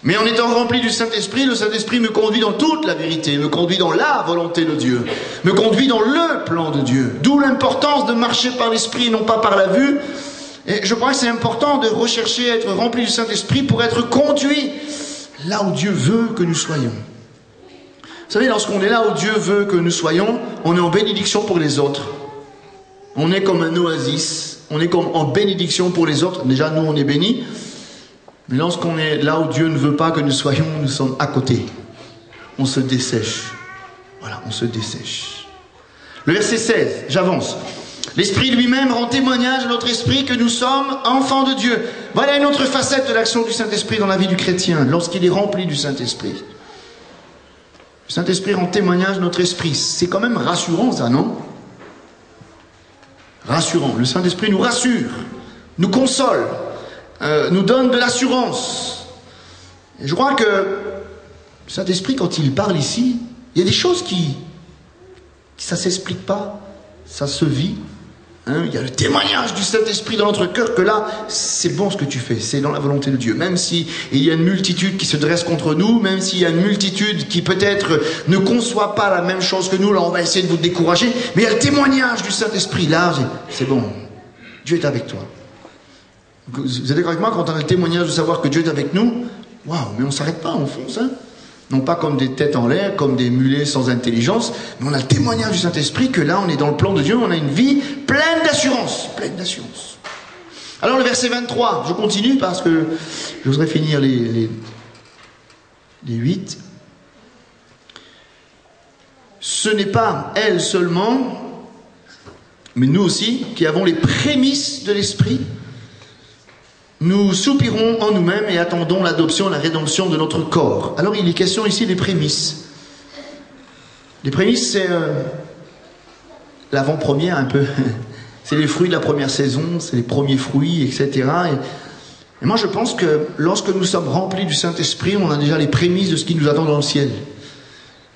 Mais en étant rempli du Saint-Esprit, le Saint-Esprit me conduit dans toute la vérité, me conduit dans la volonté de Dieu, me conduit dans le plan de Dieu. D'où l'importance de marcher par l'Esprit et non pas par la vue. Et je crois que c'est important de rechercher à être rempli du Saint-Esprit pour être conduit là où Dieu veut que nous soyons. Vous savez, lorsqu'on est là où Dieu veut que nous soyons, on est en bénédiction pour les autres. On est comme un oasis, on est comme en bénédiction pour les autres. Déjà, nous, on est bénis. Mais lorsqu'on est là où Dieu ne veut pas que nous soyons, nous sommes à côté. On se dessèche. Voilà, on se dessèche. Le verset 16, j'avance. L'Esprit lui-même rend témoignage à notre esprit que nous sommes enfants de Dieu. Voilà une autre facette de l'action du Saint-Esprit dans la vie du chrétien, lorsqu'il est rempli du Saint-Esprit. Le Saint-Esprit rend témoignage à notre esprit. C'est quand même rassurant, ça, non? Rassurant. Le Saint-Esprit nous rassure, nous console. Nous donne de l'assurance. Et je crois que le Saint-Esprit, quand il parle ici, il y a des choses qui ça ne s'explique pas, ça se vit. Il y a le témoignage du Saint-Esprit dans notre cœur que là, c'est bon ce que tu fais, c'est dans la volonté de Dieu. Même s'il y a une multitude qui se dresse contre nous, même s'il y a une multitude qui peut-être ne conçoit pas la même chose que nous, là on va essayer de vous décourager, mais il y a le témoignage du Saint-Esprit, là, c'est bon, Dieu est avec toi. Vous êtes d'accord avec moi, quand on a le témoignage de savoir que Dieu est avec nous, waouh, mais on ne s'arrête pas, on fonce, hein. Non pas comme des têtes en l'air, comme des mulets sans intelligence, mais on a le témoignage du Saint-Esprit que là on est dans le plan de Dieu, on a une vie pleine d'assurance, pleine d'assurance. Alors le verset 23, je continue parce que je voudrais finir les 8. Ce n'est pas elle seulement, mais nous aussi, qui avons les prémices de l'Esprit. nous soupirons en nous-mêmes et attendons l'adoption, la rédemption de notre corps. Alors il est question ici des prémices. Les prémices, c'est l'avant-première un peu. C'est les fruits de la première saison, c'est les premiers fruits, etc. Et moi je pense que lorsque nous sommes remplis du Saint-Esprit, on a déjà les prémices de ce qui nous attend dans le ciel.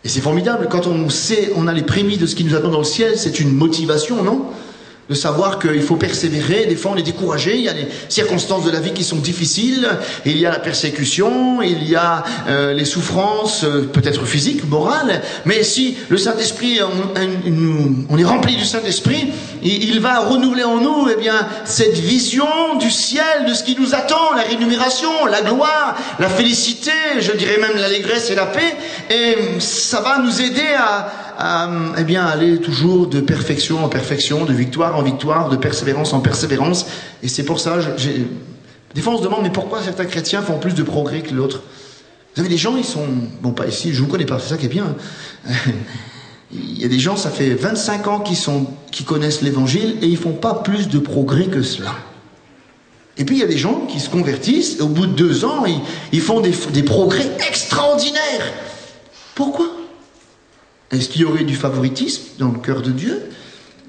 Et c'est formidable, quand on sait, on a les prémices de ce qui nous attend dans le ciel, c'est une motivation, non ? De savoir qu'il faut persévérer, des fois on est découragé, il y a des circonstances de la vie qui sont difficiles, il y a la persécution, il y a les souffrances, peut-être physiques, morales, mais si le Saint-Esprit, on est rempli du Saint-Esprit, il va renouveler en nous cette vision du ciel, de ce qui nous attend, la rémunération, la gloire, la félicité, je dirais même l'allégresse et la paix, et ça va nous aider à aller toujours de perfection en perfection, de victoire en victoire, de persévérance en persévérance. Et c'est pour ça, des fois on se demande, mais pourquoi certains chrétiens font plus de progrès que l'autre? Vous avez des gens, ils sont... Bon, pas ici, je ne vous connais pas, c'est ça qui est bien. Il y a des gens, ça fait 25 ans qui connaissent l'évangile et ils font pas plus de progrès que cela. Et puis il y a des gens qui se convertissent et au bout de 2 ans, ils font des progrès extraordinaires. Pourquoi? Est-ce qu'il y aurait du favoritisme dans le cœur de Dieu?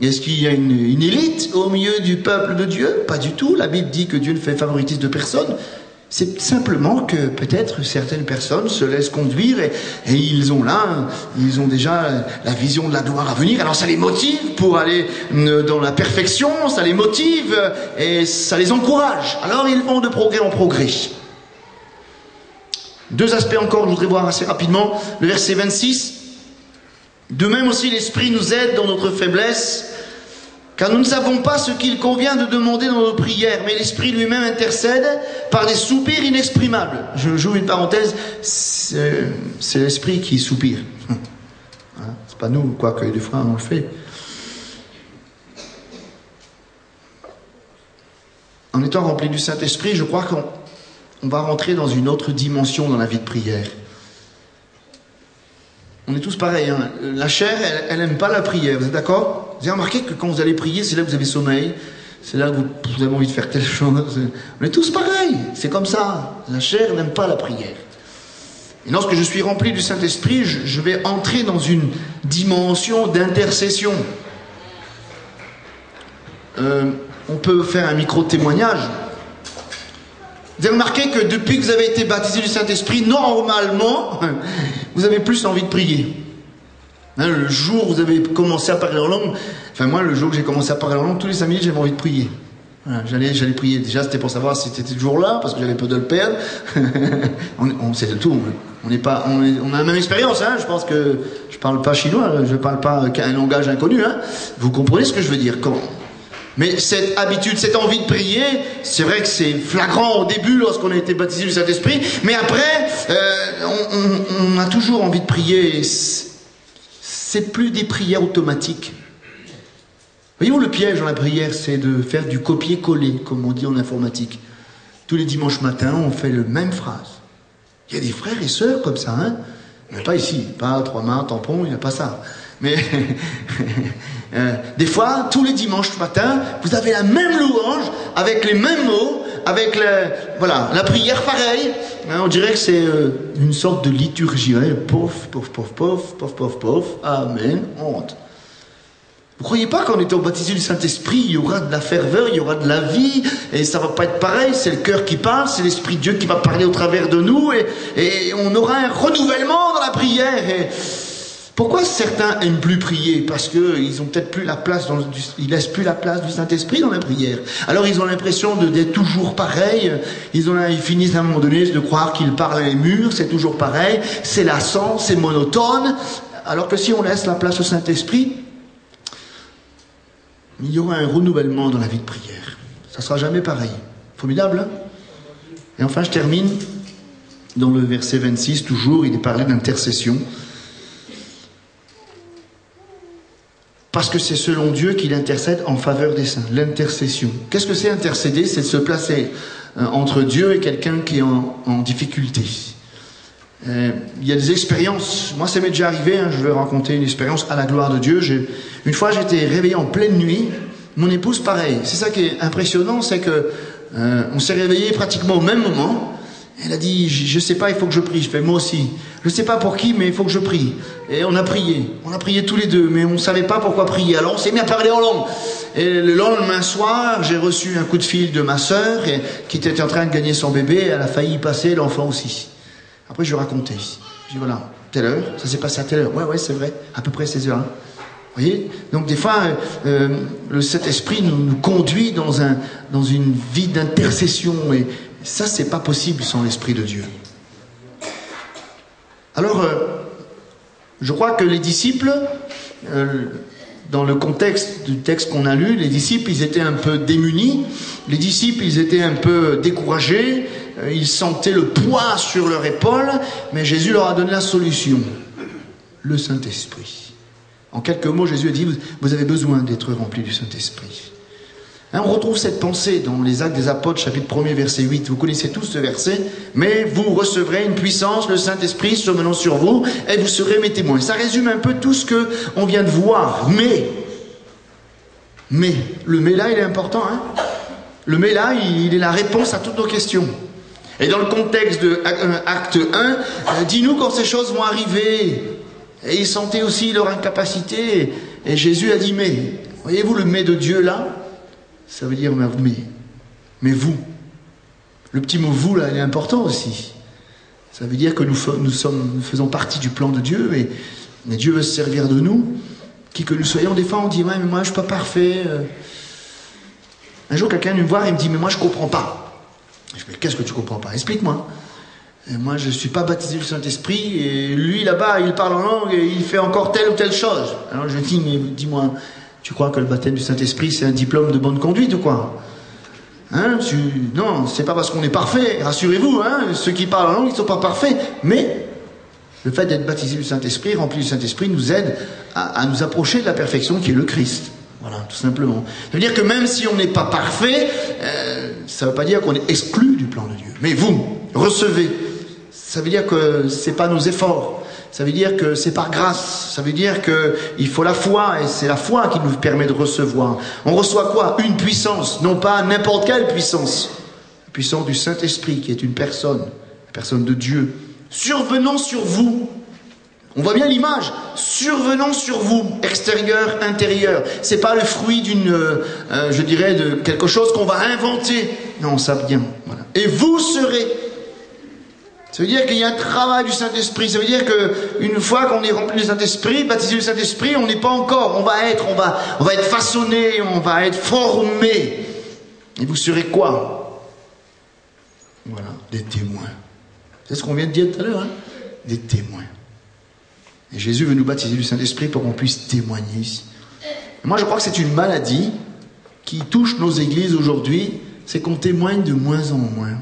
Est-ce qu'il y a une élite au milieu du peuple de Dieu? Pas du tout. La Bible dit que Dieu ne fait favoritisme de personne. C'est simplement que peut-être certaines personnes se laissent conduire et ils ont déjà la vision de la gloire à venir. Alors ça les motive pour aller dans la perfection, ça les motive et ça les encourage. Alors ils vont de progrès en progrès. 2 aspects encore que je voudrais voir assez rapidement. Le verset 26. De même aussi l'Esprit nous aide dans notre faiblesse, car nous ne savons pas ce qu'il convient de demander dans nos prières, mais l'Esprit lui-même intercède par des soupirs inexprimables. Je joue une parenthèse, c'est l'Esprit qui soupire. C'est pas nous, quoique des fois on le fait. En étant rempli du Saint-Esprit, je crois qu'on va rentrer dans une autre dimension dans la vie de prière. On est tous pareils, hein. La chair, elle n'aime pas la prière, vous êtes d'accord? Vous avez remarqué que quand vous allez prier, c'est là que vous avez sommeil, c'est là que vous avez envie de faire telle chose. On est tous pareils, c'est comme ça. La chair n'aime pas la prière. Et lorsque je suis rempli du Saint-Esprit, je vais entrer dans une dimension d'intercession. On peut faire un micro-témoignage. Vous avez remarqué que depuis que vous avez été baptisé du Saint-Esprit, normalement, vous avez plus envie de prier. Hein, le jour où vous avez commencé à parler en langue, enfin moi, le jour que j'ai commencé à parler en langue, tous les 5 minutes, j'avais envie de prier. Voilà, j'allais prier. Déjà, c'était pour savoir si c'était toujours là, parce que j'avais peur de le perdre. C'était tout. On a la même expérience. Hein, je pense que je parle pas chinois, je parle pas un langage inconnu. Hein. Vous comprenez ce que je veux dire? Mais cette habitude, cette envie de prier, c'est vrai que c'est flagrant au début lorsqu'on a été baptisé du Saint-Esprit, mais après, on a toujours envie de prier. C'est plus des prières automatiques. Voyez-vous, le piège dans la prière, c'est de faire du copier-coller, comme on dit en informatique. Tous les dimanches matins, on fait la même phrase. Il y a des frères et sœurs comme ça, hein, mais pas ici, pas 3 mains, tampon, il n'y a pas ça. Mais des fois, tous les dimanches matin, vous avez la même louange, avec les mêmes mots, avec la prière pareille. On dirait que c'est une sorte de liturgie. Hein. Pof, pof, pof, pof, pof, pof, pof, amen, on rentre. Vous croyez pas qu'en étant baptisé du Saint-Esprit, il y aura de la ferveur, il y aura de la vie, et ça va pas être pareil, c'est le cœur qui parle, c'est l'Esprit de Dieu qui va parler au travers de nous, et on aura un renouvellement dans la prière. Et pourquoi certains aiment plus prier? Parce qu'ils ont peut-être plus la place, ils laissent plus la place du Saint-Esprit dans la prière. Alors ils ont l'impression d'être toujours pareil. Ils finissent à un moment donné de croire qu'ils parlent à les murs, c'est toujours pareil, c'est lassant, c'est monotone. Alors que si on laisse la place au Saint-Esprit, il y aura un renouvellement dans la vie de prière. Ça sera jamais pareil. Formidable, hein? Et enfin, je termine dans le verset 26, toujours, il est parlé d'intercession. Parce que c'est selon Dieu qu'il intercède en faveur des saints. L'intercession. Qu'est-ce que c'est intercéder? C'est de se placer entre Dieu et quelqu'un qui est en difficulté. Il y a des expériences. Moi, ça m'est déjà arrivé. Hein, je vais raconter une expérience à la gloire de Dieu. Une fois, j'étais réveillé en pleine nuit. Mon épouse, pareil. C'est ça qui est impressionnant, c'est que On s'est réveillé pratiquement au même moment. Elle a dit, je sais pas, il faut que je prie. Je fais, moi aussi. Je sais pas pour qui, mais il faut que je prie. Et on a prié tous les deux, mais on savait pas pourquoi prier. Alors on s'est mis à parler en langue. Et le lendemain soir, j'ai reçu un coup de fil de ma sœur, qui était en train de gagner son bébé. Elle a failli y passer, l'enfant aussi. Après, je racontais. Je dis, voilà, telle heure, ça s'est passé à telle heure. Ouais, c'est vrai, à peu près 16 heures. Hein. Vous voyez? Donc des fois, le Saint-Esprit nous conduit dans une vie d'intercession. Et ça, c'est pas possible sans l'Esprit de Dieu. Alors, je crois que les disciples, dans le contexte du texte qu'on a lu, les disciples, ils étaient un peu démunis. Les disciples, ils étaient un peu découragés. Ils sentaient le poids sur leur épaule. Mais Jésus leur a donné la solution. Le Saint-Esprit. En quelques mots, Jésus a dit, vous avez besoin d'être remplis du Saint-Esprit. Hein, on retrouve cette pensée dans les Actes des Apôtres, chapitre 1er, verset 8. Vous connaissez tous ce verset. Mais vous recevrez une puissance, le Saint-Esprit survenant sur vous, et vous serez mes témoins. Ça résume un peu tout ce qu'on vient de voir. Mais, le mais là, il est important. Hein. Le mais là, il est la réponse à toutes nos questions. Et dans le contexte de Acte 1, dis-nous quand ces choses vont arriver. Et ils sentaient aussi leur incapacité. Et Jésus a dit, mais, voyez-vous le mais de Dieu là? Ça veut dire, mais vous. Le petit mot vous là, il est important aussi. Ça veut dire que nous faisons partie du plan de Dieu. Et Dieu veut se servir de nous. Qui que nous soyons, des fois on dit, ouais, mais moi je ne suis pas parfait. Un jour quelqu'un vient me voir et me dit, mais moi je ne comprends pas. Je dis, mais qu'est-ce que tu ne comprends pas? Explique-moi. Et moi, je ne suis pas baptisé du Saint-Esprit, et lui, là-bas, il parle en langue, et il fait encore telle ou telle chose. Alors je dis, mais dis-moi, tu crois que le baptême du Saint-Esprit, c'est un diplôme de bonne conduite ou quoi? Hein, non, c'est pas parce qu'on est parfait, rassurez-vous, hein, ceux qui parlent en langue, ils ne sont pas parfaits, mais le fait d'être baptisé du Saint-Esprit, rempli du Saint-Esprit, nous aide à nous approcher de la perfection qui est le Christ. Voilà, tout simplement. Ça veut dire que même si on n'est pas parfait, ça ne veut pas dire qu'on est exclu du plan de Dieu. Mais vous, recevez. Ça veut dire que c'est pas nos efforts. Ça veut dire que c'est par grâce. Ça veut dire qu'il faut la foi, et c'est la foi qui nous permet de recevoir. On reçoit quoi? Une puissance, non pas n'importe quelle puissance. La puissance du Saint-Esprit, qui est une personne de Dieu, survenant sur vous. On voit bien l'image, survenant sur vous, extérieur, intérieur. C'est pas le fruit je dirais, de quelque chose qu'on va inventer. Non, ça vient. Voilà. Et vous serez. Ça veut dire qu'il y a un travail du Saint-Esprit. Ça veut dire qu'une fois qu'on est rempli du Saint-Esprit, baptisé du Saint-Esprit, on n'est pas encore. On va être façonné, on va être formé. Et vous serez quoi? Voilà, des témoins. C'est ce qu'on vient de dire tout à l'heure, hein? Des témoins. Et Jésus veut nous baptiser du Saint-Esprit pour qu'on puisse témoigner ici. Et moi, je crois que c'est une maladie qui touche nos églises aujourd'hui, c'est qu'on témoigne de moins en moins.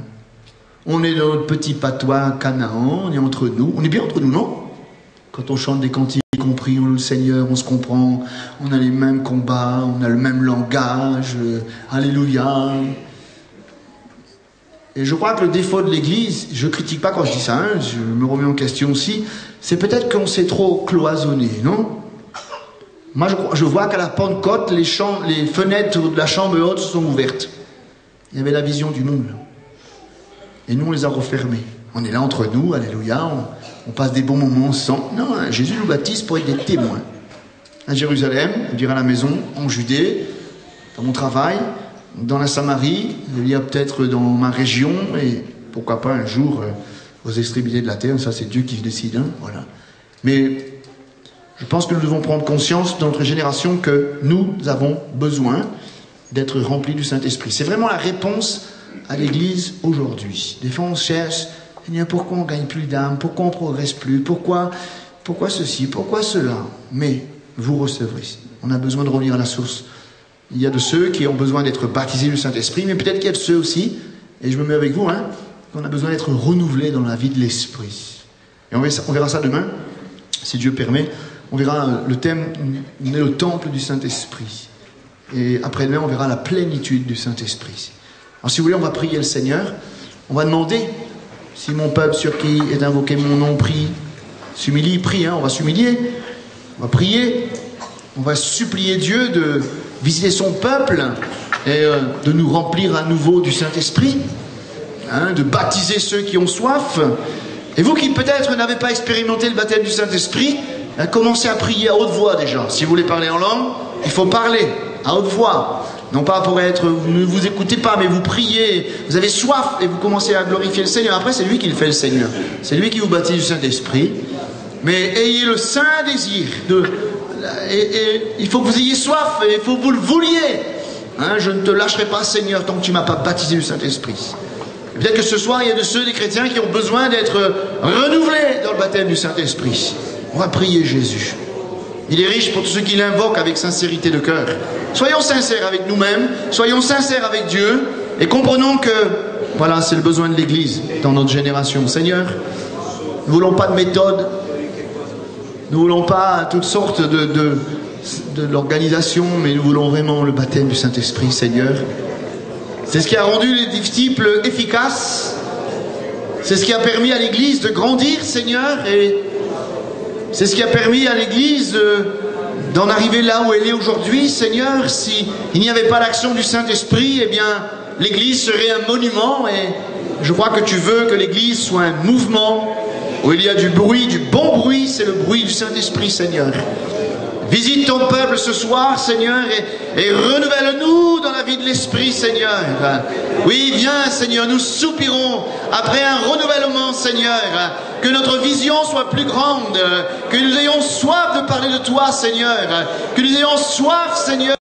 On est dans notre petit patois Canaan, on est entre nous. On est bien entre nous, non? Quand on chante des cantiques, y compris, on loue le Seigneur, on se comprend, on a les mêmes combats, on a le même langage, alléluia. Et je crois que le défaut de l'Église, je ne critique pas quand je dis ça, hein, je me remets en question aussi, c'est peut-être qu'on s'est trop cloisonné, non? Moi, je vois qu'à la Pentecôte, les fenêtres de la chambre haute sont ouvertes. Il y avait la vision du monde. Et nous, on les a refermées. On est là entre nous, alléluia, on passe des bons moments ensemble. Non, hein, Jésus nous baptise pour être des témoins. À Jérusalem, je dirais à la maison, en Judée, dans mon travail, dans la Samarie, il y a peut-être dans ma région, et pourquoi pas un jour aux extrémités de la terre, ça c'est Dieu qui décide, hein, voilà. Mais je pense que nous devons prendre conscience dans notre génération que nous avons besoin d'être remplis du Saint-Esprit. C'est vraiment la réponse à l'Église aujourd'hui. Des fois on cherche, pourquoi on ne gagne plus d'âme, pourquoi on ne progresse plus, pourquoi ceci, pourquoi cela. Mais vous recevrez. On a besoin de revenir à la source. Il y a de ceux qui ont besoin d'être baptisés du Saint-Esprit, mais peut-être qu'il y a de ceux aussi, et je me mets avec vous, hein, qu'on a besoin d'être renouvelés dans la vie de l'Esprit. Et on verra ça demain, si Dieu permet. On verra le thème, on est le temple du Saint-Esprit. Et après-demain, on verra la plénitude du Saint-Esprit. Alors si vous voulez, on va prier le Seigneur. On va demander, si mon peuple sur qui est invoqué mon nom prie, s'humilie, prie, hein, on va s'humilier. On va prier. On va supplier Dieu de visiter son peuple et de nous remplir à nouveau du Saint-Esprit, hein, de baptiser ceux qui ont soif. Et vous qui peut-être n'avez pas expérimenté le baptême du Saint-Esprit, hein, commencez à prier à haute voix déjà. Si vous voulez parler en langue, il faut parler à haute voix. Non pas pour être, ne vous écoutez pas, mais vous priez, vous avez soif et vous commencez à glorifier le Seigneur. Après, c'est lui qui le fait, le Seigneur. C'est lui qui vous baptise du Saint-Esprit. Mais ayez le saint désir et il faut que vous ayez soif et il faut que vous le vouliez. Hein, je ne te lâcherai pas, Seigneur, tant que tu ne m'as pas baptisé du Saint-Esprit. Bien que ce soir, il y a de ceux des chrétiens qui ont besoin d'être renouvelés dans le baptême du Saint-Esprit. On va prier Jésus. Il est riche pour tous ceux qui l'invoquent avec sincérité de cœur. Soyons sincères avec nous-mêmes, soyons sincères avec Dieu, et comprenons que, voilà, c'est le besoin de l'Église dans notre génération. Seigneur, nous ne voulons pas de méthode, nous ne voulons pas toutes sortes de l'organisation, mais nous voulons vraiment le baptême du Saint-Esprit, Seigneur. C'est ce qui a rendu les disciples efficaces, c'est ce qui a permis à l'Église de grandir, Seigneur, et c'est ce qui a permis à l'Église d'en arriver là où elle est aujourd'hui, Seigneur. S'il n'y avait pas l'action du Saint-Esprit, eh bien, l'Église serait un monument. Et je crois que tu veux que l'Église soit un mouvement où il y a du bruit, du bon bruit. C'est le bruit du Saint-Esprit, Seigneur. Visite ton peuple ce soir, Seigneur, et renouvelle-nous dans la vie de l'Esprit, Seigneur. Oui, viens, Seigneur, nous soupirons après un renouvellement, Seigneur. Que notre vision soit plus grande, que nous ayons soif de parler de toi, Seigneur. Que nous ayons soif, Seigneur.